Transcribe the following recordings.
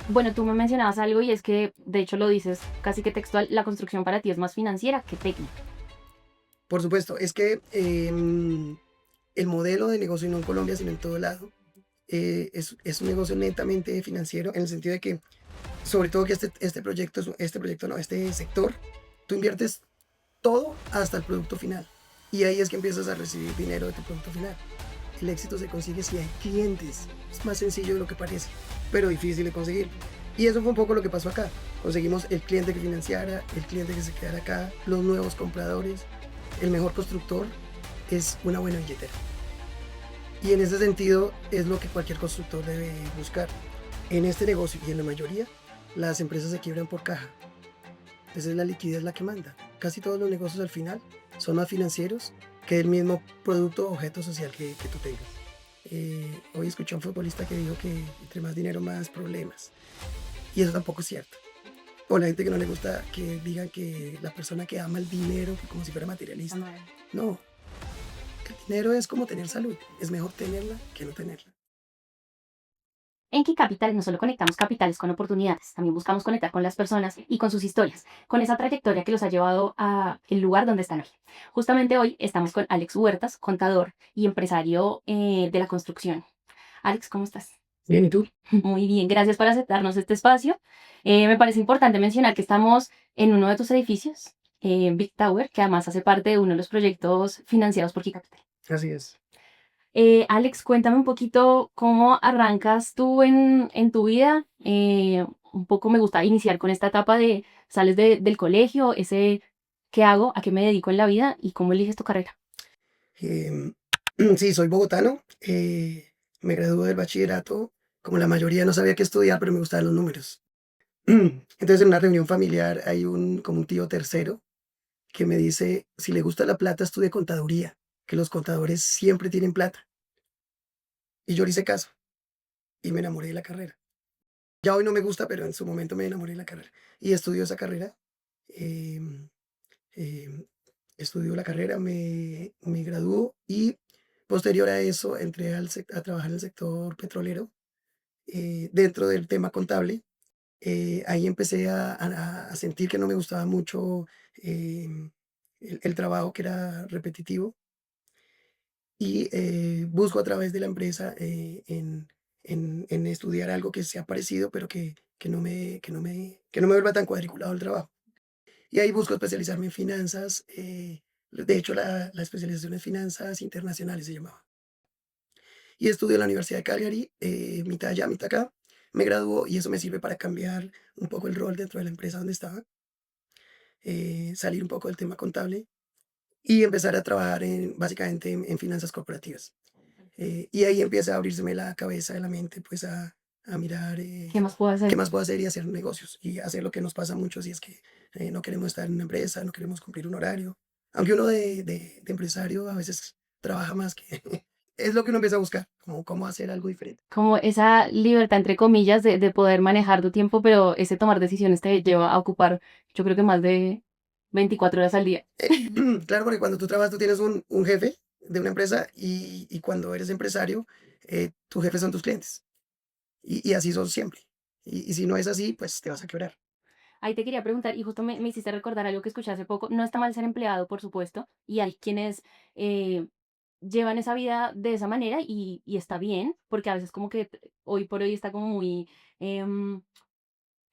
Bueno, tú me mencionabas algo y es que, de hecho lo dices casi que textual, la construcción para ti es más financiera que técnica. Por supuesto, es que el modelo de negocio, y no en Colombia, sino en todo lado, es un negocio netamente financiero en el sentido de que, sobre todo que este proyecto, este proyecto no, este sector, tú inviertes todo hasta el producto final. Y ahí es que empiezas a recibir dinero de tu producto final. El éxito se consigue si hay clientes. Es más sencillo de lo que parece, pero difícil de conseguir. Y eso fue un poco lo que pasó acá. Conseguimos el cliente que financiara, el cliente que se quedara acá, los nuevos compradores. El mejor constructor es una buena billetera. Y en ese sentido es lo que cualquier constructor debe buscar. En este negocio y en la mayoría, las empresas se quiebran por caja. Esa es la liquidez la que manda. Casi todos los negocios al final son más financieros que el mismo producto o objeto social que tú tengas. Hoy escuché a un futbolista que dijo que entre más dinero, más problemas. Y eso tampoco es cierto. O la gente que no le gusta que digan que la persona que ama el dinero que como si fuera materialista. No, el dinero es como tener salud. Es mejor tenerla que no tenerla. En Key Capital no solo conectamos capitales con oportunidades, también buscamos conectar con las personas y con sus historias, con esa trayectoria que los ha llevado a el lugar donde están hoy. Justamente hoy estamos con Alex Huertas, contador y empresario de la construcción. Alex, ¿cómo estás? Bien, ¿y tú? Muy bien, gracias por aceptarnos este espacio. Me parece importante mencionar que estamos en uno de tus edificios, Big Tower, que además hace parte de uno de los proyectos financiados por Key Capital. Así es. Alex, cuéntame un poquito cómo arrancas tú en tu vida. Un poco me gusta iniciar con esta etapa de sales del colegio, ese qué hago, a qué me dedico en la vida y cómo eliges tu carrera. Em, sí, soy bogotano. Me gradué del bachillerato. Como la mayoría no sabía qué estudiar, pero me gustaban los números. Entonces en una reunión familiar hay como un tío tercero que me dice, si le gusta la plata, estudie contaduría, que los contadores siempre tienen plata. Y yo le hice caso y me enamoré de la carrera. Ya hoy no me gusta, pero en su momento me enamoré de la carrera. Y estudio esa carrera. em, em, Estudio la carrera, me graduó y posterior a eso entré a trabajar en el sector petrolero dentro del tema contable. Ahí empecé a sentir que no me gustaba mucho el trabajo que era repetitivo y busco a través de la empresa en estudiar algo que sea parecido, pero que no me vuelva tan cuadriculado el trabajo. Y ahí busco especializarme en finanzas. De hecho, la especialización en finanzas internacionales se llamaba. Y estudio en la Universidad de Calgary, mitad allá, mitad acá. Me graduó y eso me sirve para cambiar un poco el rol dentro de la empresa donde estaba, salir un poco del tema contable y empezar a trabajar básicamente en finanzas corporativas. Y ahí empieza a abrírseme la cabeza, la mente, pues a mirar ¿Qué más puedo qué hacer? más puedo hacer y hacer negocios y hacer lo que nos pasa a muchos y es que no queremos estar en una empresa, no queremos cumplir un horario. Aunque uno de empresario a veces trabaja más que... es lo que uno empieza a buscar, como cómo hacer algo diferente. Como esa libertad, entre comillas, de poder manejar tu tiempo, pero ese tomar decisiones te lleva a ocupar, yo creo que más de 24 horas al día. Claro, porque cuando tú trabajas tú tienes un jefe de una empresa y cuando eres empresario, tus jefes son tus clientes. Y así son siempre. Y si no es así, pues te vas a quebrar. Ahí te quería preguntar, y justo me hiciste recordar algo que escuché hace poco. No está mal ser empleado, por supuesto, y hay quienes eh, llevan esa vida de esa manera y está bien, porque a veces como que hoy por hoy está como muy,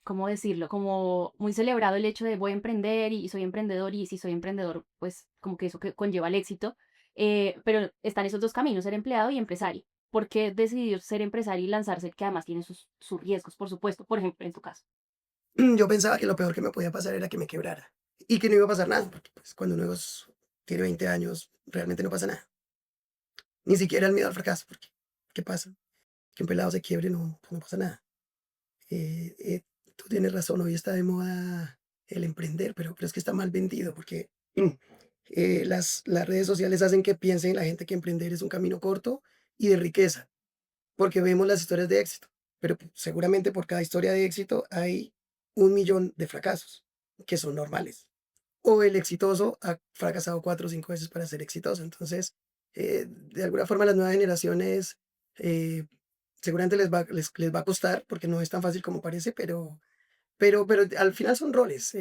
¿cómo decirlo? Como muy celebrado el hecho de voy a emprender y soy emprendedor y si soy emprendedor, pues como que eso que conlleva el éxito. Pero están esos dos caminos, ser empleado y empresario. ¿Por qué decidir ser empresario y lanzarse, que además tiene sus riesgos, por supuesto, por ejemplo, en tu caso? Yo pensaba que lo peor que me podía pasar era que me quebrara y que no iba a pasar nada, porque pues, cuando uno tiene 20 años, realmente no pasa nada. Ni siquiera el miedo al fracaso, porque ¿qué pasa? Que un pelado se quiebre, no, pues, no pasa nada. Tú tienes razón, hoy está de moda el emprender, pero es que está mal vendido, porque las redes sociales hacen que piensen la gente que emprender es un camino corto y de riqueza, porque vemos las historias de éxito, pero seguramente por cada historia de éxito hay 1 millón de fracasos, que son normales. O el exitoso ha fracasado 4 o 5 veces para ser exitoso. Entonces, de alguna forma las nuevas generaciones, eh, seguramente les va a costar porque no es tan fácil como parece, pero al final son roles.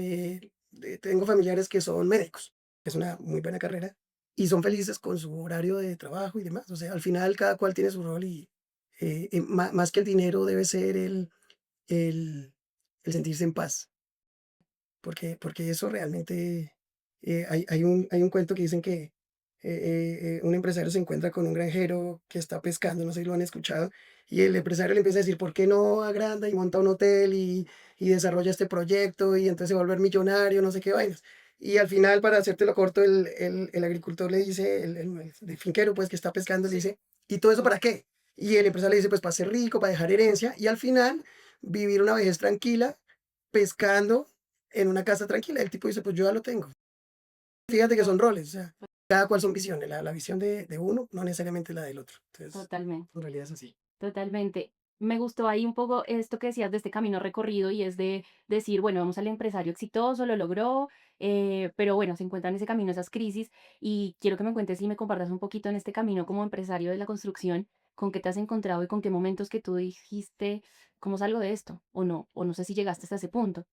Tengo familiares que son médicos, es una muy buena carrera, y son felices con su horario de trabajo y demás. O sea, al final cada cual tiene su rol y más que el dinero debe ser el, el sentirse en paz, porque eso realmente, hay un cuento que dicen que un empresario se encuentra con un granjero que está pescando, no sé si lo han escuchado, y el empresario le empieza a decir, ¿por qué no agranda y monta un hotel y desarrolla este proyecto y entonces se va a volver millonario, no sé qué vainas? Y al final, para hacértelo corto, el agricultor le dice, el finquero pues que está pescando, le dice, ¿y todo eso para qué? Y el empresario le dice, pues para ser rico, para dejar herencia, y al final vivir una vejez tranquila, pescando en una casa tranquila. El tipo dice, pues yo ya lo tengo. Fíjate que son roles, o sea, cada cual son visiones. La visión de uno no necesariamente la del otro. Entonces, Totalmente. en realidad es así. Totalmente. Me gustó ahí un poco esto que decías de este camino recorrido y es de decir, bueno, vamos al empresario exitoso, lo logró, pero bueno, se encuentra en ese camino, esas crisis, y quiero que me cuentes y me compartas un poquito en este camino como empresario de la construcción, con qué te has encontrado y con qué momentos que tú dijiste, ¿cómo salgo de esto? O no sé si llegaste hasta ese punto.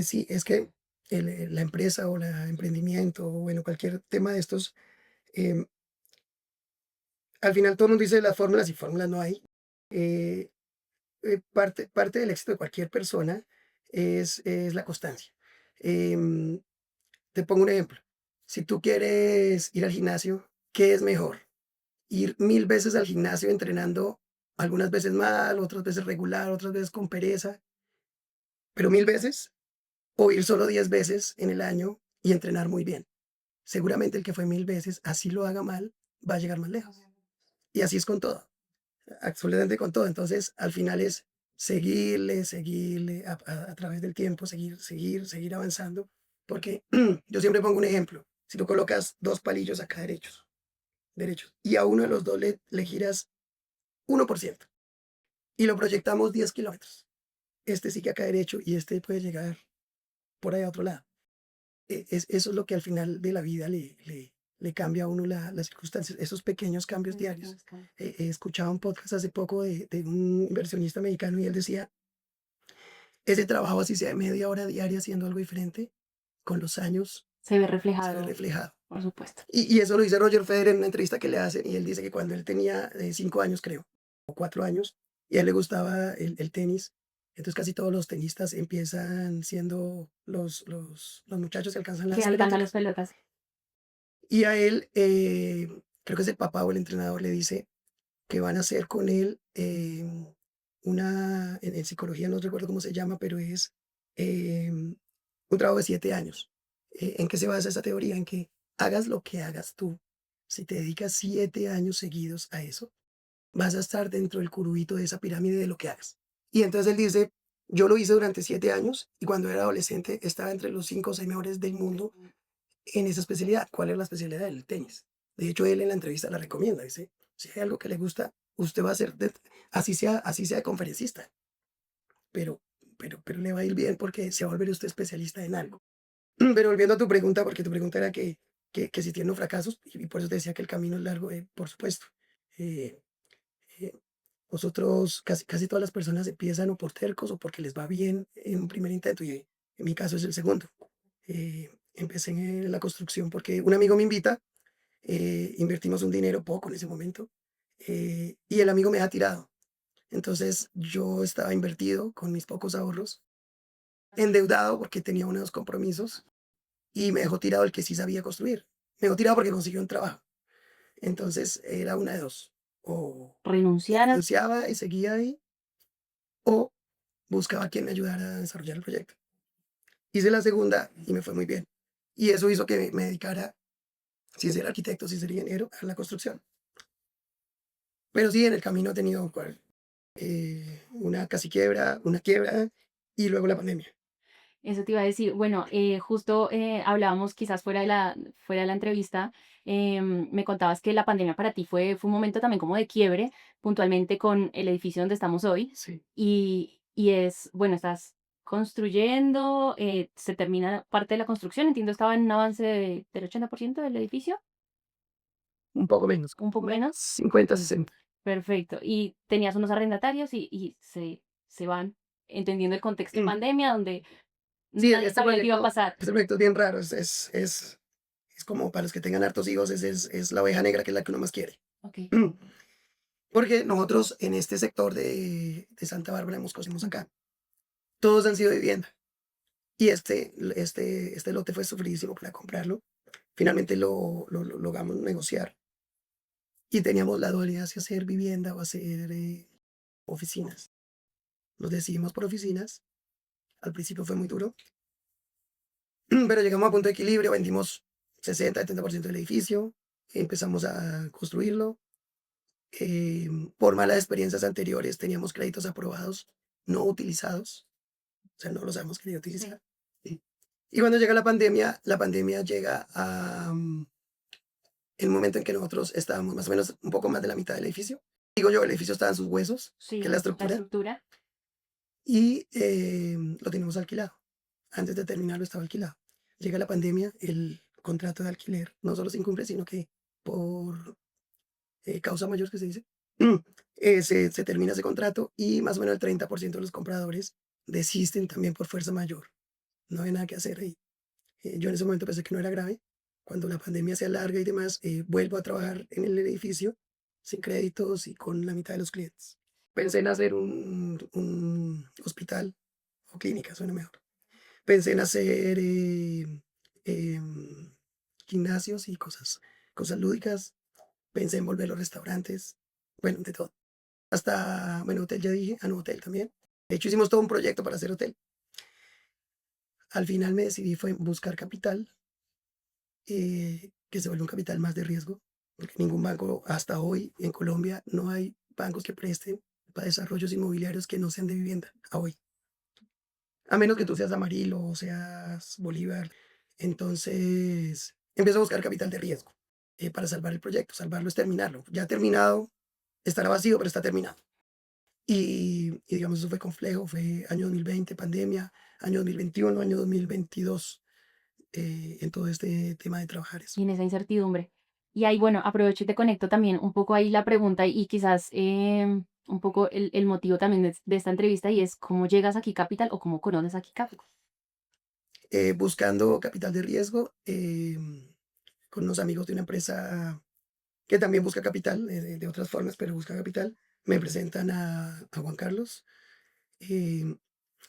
Sí, es que la empresa o el emprendimiento o bueno, cualquier tema de estos, em, al final todo el mundo dice las fórmulas y fórmulas no hay. Eh, parte del éxito de cualquier persona es la constancia. Em, Te pongo un ejemplo. Si tú quieres ir al gimnasio, ¿qué es mejor? Ir 1000 veces al gimnasio entrenando, algunas veces mal, otras veces regular, otras veces con pereza, pero 1000 veces, o ir solo 10 veces en el año y entrenar muy bien. Seguramente el que fue 1000 veces, así lo haga mal, va a llegar más lejos. Y así es con todo, absolutamente con todo. Entonces, al final es seguirle a través del tiempo, seguir avanzando, porque yo siempre pongo un ejemplo. Si tú colocas dos palillos acá derechos, y a uno de los dos le giras 1% y lo proyectamos 10 kilómetros, este sigue acá derecho y este puede llegar por ahí a otro lado. Eso es lo que al final de la vida le cambia a uno las circunstancias, esos pequeños cambios diarios. He escuchado un podcast hace poco de un inversionista mexicano y él decía, ese trabajo así sea de media hora diaria haciendo algo diferente, con los años Se ve se ve reflejado, reflejado. por supuesto. Y eso lo dice Roger Federer en una entrevista que le hacen y él dice que cuando él tenía 5 años, creo, o 4 años, y a él le gustaba el tenis, entonces casi todos los tenistas empiezan siendo los muchachos que alcanzan Que las alcanzan las pelotas. pelotas. Y a él, creo que es el papá o el entrenador, le dice que van a hacer con él en psicología no recuerdo cómo se llama, pero es un trabajo de 7 años. ¿En qué se basa esa teoría? En que hagas lo que hagas tú. Si te dedicas 7 años seguidos a eso, vas a estar dentro del curubito de esa pirámide de lo que hagas. Y entonces él dice, yo lo hice durante 7 años y cuando era adolescente estaba entre los 5 o 6 mejores del mundo en esa especialidad. ¿Cuál es la especialidad del tenis? De hecho, él en la entrevista la recomienda. Dice, si hay algo que le gusta, usted va a ser, así sea conferencista, pero, pero le va a ir bien porque se va a volver usted especialista en algo. Pero volviendo a tu pregunta, porque tu pregunta era que si tiene fracasos, y por eso te decía que el camino es largo, por supuesto. Eh, eh, Nosotros, casi todas las personas empiezan o por tercos o porque les va bien en un primer intento, y en mi caso es el segundo. Empecé en la construcción porque un amigo me invita, invertimos un dinero poco en ese momento, y el amigo me ha tirado. Entonces yo estaba invertido con mis pocos ahorros, endeudado porque tenía unos compromisos y me dejó tirado el que sí sabía construir. Me dejó tirado porque consiguió un trabajo. Entonces era una de dos. O Renunciar a... renunciaba y seguía ahí o buscaba a quien me ayudara a desarrollar el proyecto. Hice la segunda y me fue muy bien. Y eso hizo que me dedicara, sin ser arquitecto, sin ser ingeniero, a la construcción. Pero sí, en el camino he tenido una casi quiebra, una quiebra y luego la pandemia. Eso te iba a decir, bueno, justo hablábamos quizás fuera de la entrevista, me contabas que la pandemia para ti fue un momento también como de quiebre, puntualmente con el edificio donde estamos hoy, Sí, y es, bueno, estás construyendo, se termina parte de la construcción, entiendo estaba en un avance del 80% del edificio, un poco menos, un poco menos. 50, 60. Perfecto. Y tenías unos arrendatarios y se van, entendiendo el contexto de Mm, pandemia, donde Sí, nadie sabía qué iba a pasar. este proyecto es bien raro, es como para los que tengan hartos hijos, es la oveja negra que es la que uno más quiere. Ok. Porque nosotros en este sector de Santa Bárbara, hemos cosimos acá, todos han sido vivienda. Y este lote fue sufridísimo para comprarlo. Finalmente lo logramos negociar y teníamos la dualidad si hacer vivienda o hacer oficinas. Nos decidimos por oficinas. Al principio fue muy duro, pero llegamos a punto de equilibrio, vendimos 60-70% del edificio, empezamos a construirlo. Por malas experiencias anteriores teníamos créditos aprobados, no utilizados, o sea, no los hemos querido Sí. utilizar. Sí. Y cuando llega la pandemia llega a el momento en que nosotros estábamos más o menos un poco más de la mitad del edificio. Digo yo, el edificio estaba en sus huesos, que es la Sí, la estructura, estructura. y lo teníamos alquilado. Antes de terminarlo estaba alquilado. Llega la pandemia, el contrato de alquiler no solo se incumple, sino que por causa mayor que se dice, se termina ese contrato y más o menos el 30% de los compradores desisten también por fuerza mayor. No hay nada que hacer ahí. Yo en ese momento pensé que no era grave. Cuando la pandemia se alarga y demás, vuelvo a trabajar en el edificio sin créditos y con la mitad de los clientes. Pensé en hacer un hospital o clínica, suena mejor. Pensé en hacer em, gimnasios y cosas lúdicas. Pensé en volver los restaurantes, bueno, de todo. Hasta, bueno, hotel ya dije, no, hotel también. De hecho, hicimos todo un proyecto para hacer hotel. Al final me decidí fue buscar capital, que se vuelve un capital más de riesgo, porque ningún banco hasta hoy en Colombia no hay bancos que presten para desarrollos inmobiliarios que no sean de vivienda, a hoy. A menos que tú seas Amarillo o seas Bolívar. Entonces, empiezo a buscar capital de riesgo para salvar el proyecto. Salvarlo es terminarlo. Ya terminado, estará vacío, pero está terminado. Y digamos, eso fue complejo. Fue año 2020, pandemia, año 2021, año 2022, en todo este tema de trabajar eso. Y en esa incertidumbre. Y ahí, bueno, aprovecho y te conecto también un poco ahí la pregunta y quizás un poco el motivo también de esta entrevista y es cómo llegas aquí Capital o cómo conoces aquí Capital. Buscando capital de riesgo con unos amigos de una empresa que también busca capital, de otras formas, pero busca capital. Me presentan a Juan Carlos. Eh,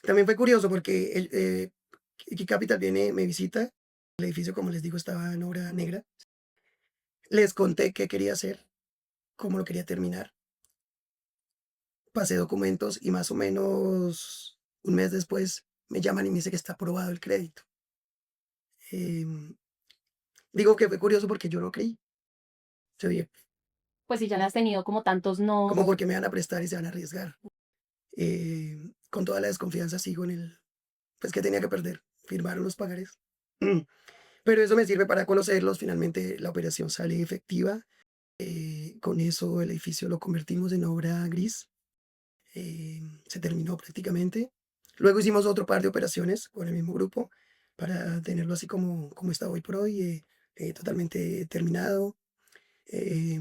También fue curioso porque Key Capital viene, me visita. El edificio, como les digo, estaba en obra negra. Les conté qué quería hacer, cómo lo quería terminar. Pasé documentos y más o menos un mes después me llaman y me dice que está aprobado el crédito. Em, Digo que fue curioso porque yo no creí. Yo dije, Pues si ya le has tenido como tantos no. ¿cómo porque me van a prestar y se van a arriesgar? Con toda la desconfianza sigo en pues que tenía que perder, firmaron los pagarés. Pero eso me sirve para conocerlos, finalmente la operación sale efectiva, con eso el edificio lo convertimos en obra gris, se terminó prácticamente. Luego hicimos otro par de operaciones con el mismo grupo para tenerlo así como está hoy por hoy, totalmente terminado. Eh,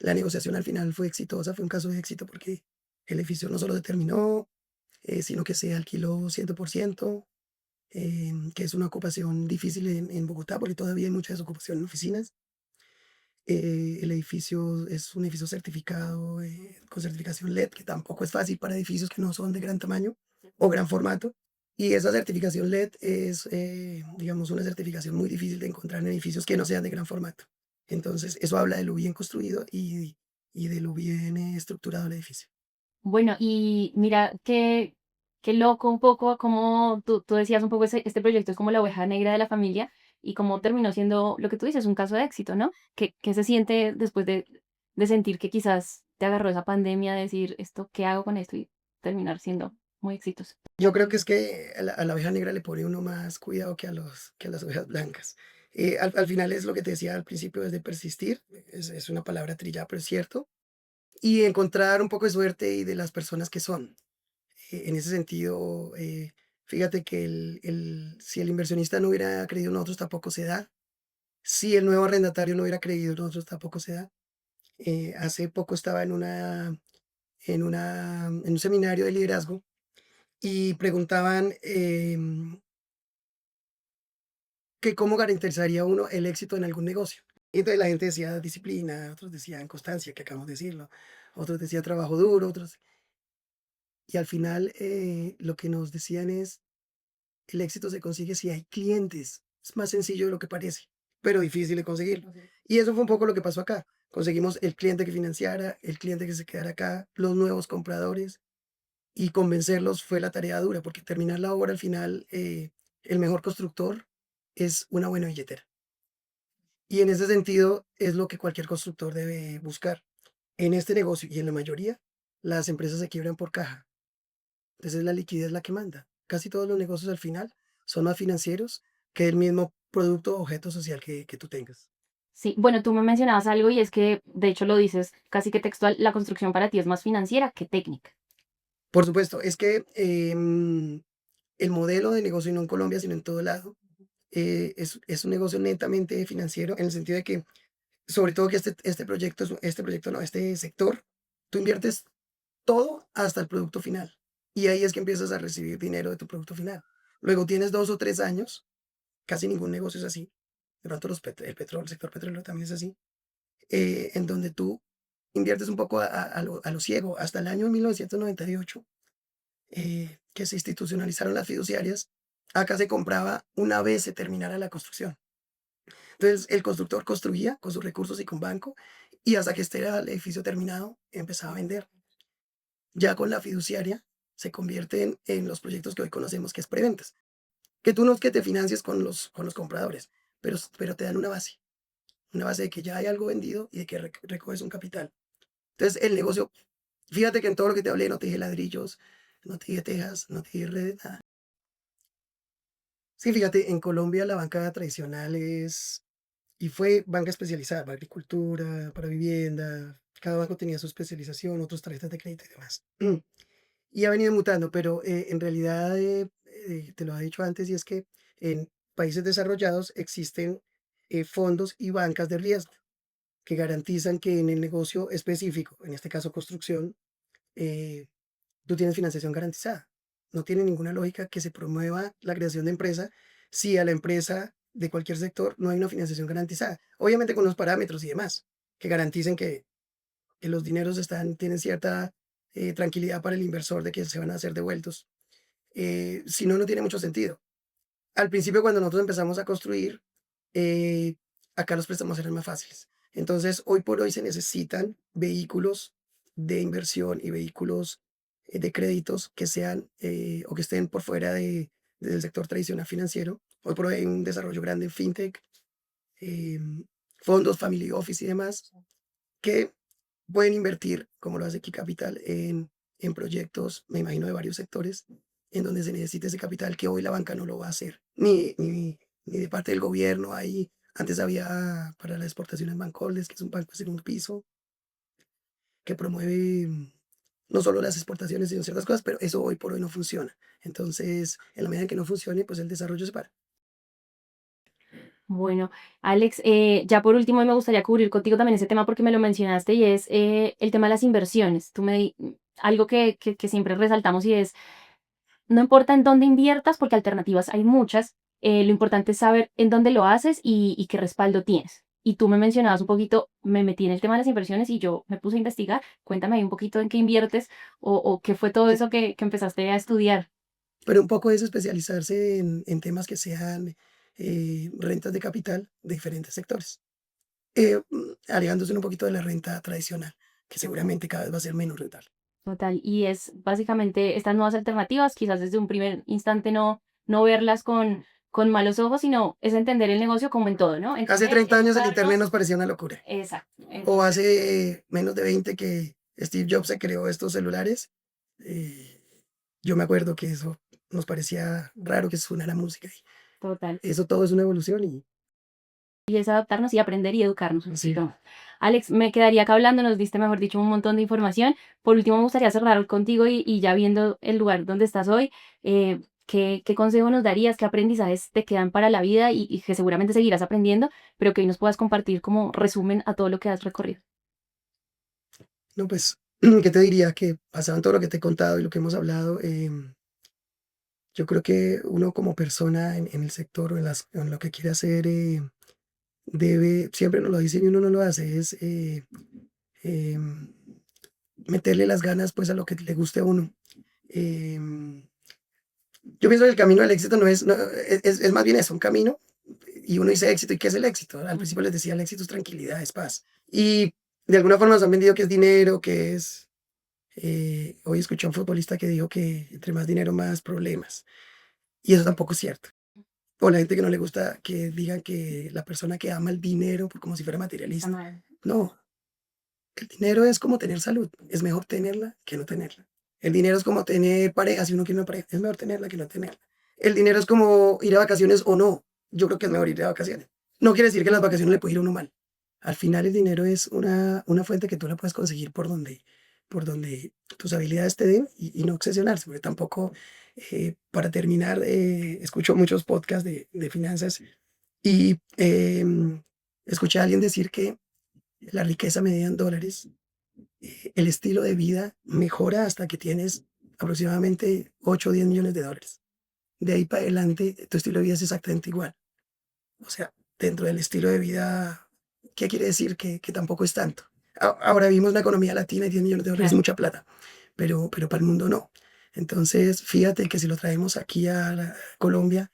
la negociación al final fue exitosa, fue un caso de éxito porque el edificio no solo se terminó, sino que se alquiló 100%, que es una ocupación difícil en Bogotá porque todavía hay mucha desocupación en oficinas. El edificio es un edificio certificado con certificación LED, que tampoco es fácil para edificios que no son de gran tamaño o gran formato. Y esa certificación LED es, digamos, una certificación muy difícil de encontrar en edificios que no sean de gran formato. Entonces, eso habla de lo bien construido y de lo bien estructurado el edificio. Bueno, y mira qué loco un poco, como tú decías un poco, este proyecto es como la oveja negra de la familia y cómo terminó siendo lo que tú dices, un caso de éxito, ¿no? ¿Qué se siente después de sentir que quizás te agarró esa pandemia, de decir, esto, ¿qué hago con esto? Y terminar siendo muy exitoso. Yo creo que es que a la oveja negra le pone uno más cuidado que a las ovejas blancas. Al final es lo que te decía al principio, es de persistir, es una palabra trillada, pero es cierto, y encontrar un poco de suerte y de las personas que son. En ese sentido, fíjate que si el inversionista no hubiera creído en nosotros, tampoco se da. Si el nuevo arrendatario no hubiera creído en nosotros, tampoco se da. Hace poco estaba en un seminario de liderazgo y preguntaban que cómo garantizaría uno el éxito en algún negocio. Y entonces la gente decía disciplina, otros decían constancia, que acabamos de decirlo, otros decían trabajo duro, otros... Y al final lo que nos decían es, el éxito se consigue si hay clientes. Es más sencillo de lo que parece, pero difícil de conseguirlo. Y eso fue un poco lo que pasó acá. Conseguimos el cliente que financiara, el cliente que se quedara acá, los nuevos compradores, y convencerlos fue la tarea dura, porque terminar la obra al final, el mejor constructor es una buena billetera. Y en ese sentido es lo que cualquier constructor debe buscar. En este negocio y en la mayoría, las empresas se quiebran por caja. Entonces la liquidez es la que manda. Casi todos los negocios al final son más financieros que el mismo producto o objeto social que tú tengas. Sí, bueno, tú me mencionabas algo y es que, de hecho, lo dices casi que textual, la construcción para ti es más financiera que técnica. Por supuesto, es que el modelo de negocio, y no en Colombia, sino en todo lado, es un negocio netamente financiero, en el sentido de que, sobre todo que este proyecto, este proyecto no, este sector, tú inviertes todo hasta el producto final. Y ahí es que empiezas a recibir dinero de tu producto final. Luego tienes 2 o 3 años, casi ningún negocio es así. De pronto el petróleo, el sector petrolero también es así, en donde tú inviertes un poco a lo ciego. Hasta el año 1998, que se institucionalizaron las fiduciarias, acá se compraba una vez se terminara la construcción. Entonces el constructor construía con sus recursos y con banco, y hasta que esté el edificio terminado empezaba a vender. Ya con la fiduciaria se convierten en los proyectos que hoy conocemos, que es preventas. Que tú no es que te financies con los compradores, pero te dan una base de que ya hay algo vendido y de que recoges un capital. Entonces el negocio, fíjate que en todo lo que te hablé no te dije ladrillos, no te dije tejas, no te dije redes, nada. Sí, fíjate, en Colombia la banca tradicional y fue banca especializada para agricultura, para vivienda, cada banco tenía su especialización, otros tarjetas de crédito y demás. Y ha venido mutando, pero en realidad te lo he dicho antes, y es que en países desarrollados existen fondos y bancas de riesgo que garantizan que en el negocio específico, en este caso construcción, eh, tú tienes financiación garantizada. No tiene ninguna lógica que se promueva la creación de empresa si a la empresa de cualquier sector no hay una financiación garantizada. Obviamente con los parámetros y demás, que garanticen que los dineros tienen cierta tranquilidad para el inversor de que se van a ser devueltos. Si no, no tiene mucho sentido. Al principio, cuando nosotros empezamos a construir, eh, acá los préstamos eran más fáciles. Entonces, hoy por hoy se necesitan vehículos de inversión y vehículos de créditos que sean o que estén por fuera del sector tradicional financiero. Hoy por hoy hay un desarrollo grande en fintech, em, fondos, family office y demás, que pueden invertir, como lo hace Key Capital, en proyectos, me imagino, de varios sectores, en donde se necesita ese capital que hoy la banca no lo va a hacer, ni de parte del gobierno. Ahí, antes había para las exportaciones Bancoldes, que es un banco de segundo piso, que promueve no solo las exportaciones, sino ciertas cosas, pero eso hoy por hoy no funciona. Entonces, en la medida en que no funcione, pues el desarrollo se para. Bueno, Alex, ya por último me gustaría cubrir contigo también ese tema porque me lo mencionaste y es el tema de las inversiones. Algo que siempre resaltamos y es, no importa en dónde inviertas porque alternativas hay muchas, lo importante es saber en dónde lo haces y qué respaldo tienes. Y tú me mencionabas un poquito, me metí en el tema de las inversiones y yo me puse a investigar. Cuéntame ahí un poquito en qué inviertes o qué fue todo eso que empezaste a estudiar. Pero un poco es especializarse en temas que sean rentas de capital de diferentes sectores, alejándose un poquito de la renta tradicional, que seguramente cada vez va a ser menos rentable. Total, y es básicamente estas nuevas alternativas, quizás desde un primer instante no verlas con malos ojos, sino es entender el negocio como en todo, ¿no? Hace Entender, 30 años el Internet educarnos. nos parecía una locura. Exacto. O Entonces, hace menos de 20 que Steve Jobs se creó estos celulares. eh, yo me acuerdo que eso nos parecía raro que sonara música. total. Y eso todo es una evolución Y es adaptarnos y aprender y educarnos un sí. poquito. Alex, me quedaría acá hablando, nos diste, mejor dicho, un montón de información. Por último, me gustaría cerrar contigo y ya viendo el lugar donde estás hoy, ¿qué consejo nos darías, qué aprendizajes te quedan para la vida y que seguramente seguirás aprendiendo, pero que hoy nos puedas compartir como resumen a todo lo que has recorrido? No, pues, ¿qué te diría? Que basado en todo lo que te he contado y lo que hemos hablado, yo creo que uno como persona en el sector o en lo que quiere hacer, debe, siempre nos lo dicen y uno no lo hace, es em, meterle las ganas pues a lo que le guste a uno. Em, yo pienso que el camino al éxito no es, es más bien eso, un camino, y uno dice éxito, ¿y qué es el éxito? Al principio les decía, el éxito es tranquilidad, es paz. Y de alguna forma nos han vendido que es dinero, que es... hoy escuché a un futbolista que dijo que entre más dinero, más problemas. Y eso tampoco es cierto. O la gente que no le gusta que digan que la persona que ama el dinero como si fuera Está materialista. mal. No, el dinero es como tener salud. Es mejor tenerla que no tenerla. El dinero es como tener pareja. Si uno quiere una pareja, es mejor tenerla que no tenerla. El dinero es como ir a vacaciones o no. Yo creo que es mejor ir de vacaciones. No quiere decir que las vacaciones le puede ir a uno mal. Al final el dinero es una fuente que tú la puedes conseguir por donde tus habilidades te den y no obsesionarse, porque tampoco, para terminar, escucho muchos podcasts de finanzas y escuché a alguien decir que la riqueza medida en dólares, el estilo de vida mejora hasta que tienes aproximadamente 8 o 10 millones de dólares. De ahí para adelante, tu estilo de vida es exactamente igual. O sea, dentro del estilo de vida, ¿qué quiere decir? Que tampoco es tanto. Ahora vimos una economía latina y 10 millones de dólares es Claro. mucha plata, pero para el mundo no. Entonces, fíjate que si lo traemos aquí a Colombia,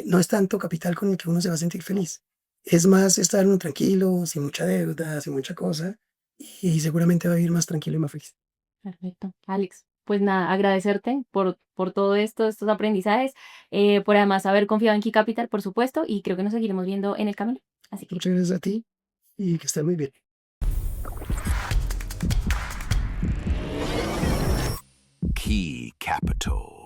no es tanto capital con el que uno se va a sentir feliz. Es más estar uno tranquilo, sin mucha deuda, sin mucha cosa, y seguramente va a vivir más tranquilo y más feliz. Perfecto. Alex, pues nada, agradecerte por todo esto, estos aprendizajes, por además haber confiado en Key Capital, por supuesto, y creo que nos seguiremos viendo en el camino. Así que Muchas gracias a ti y que estés muy bien. Key Capital.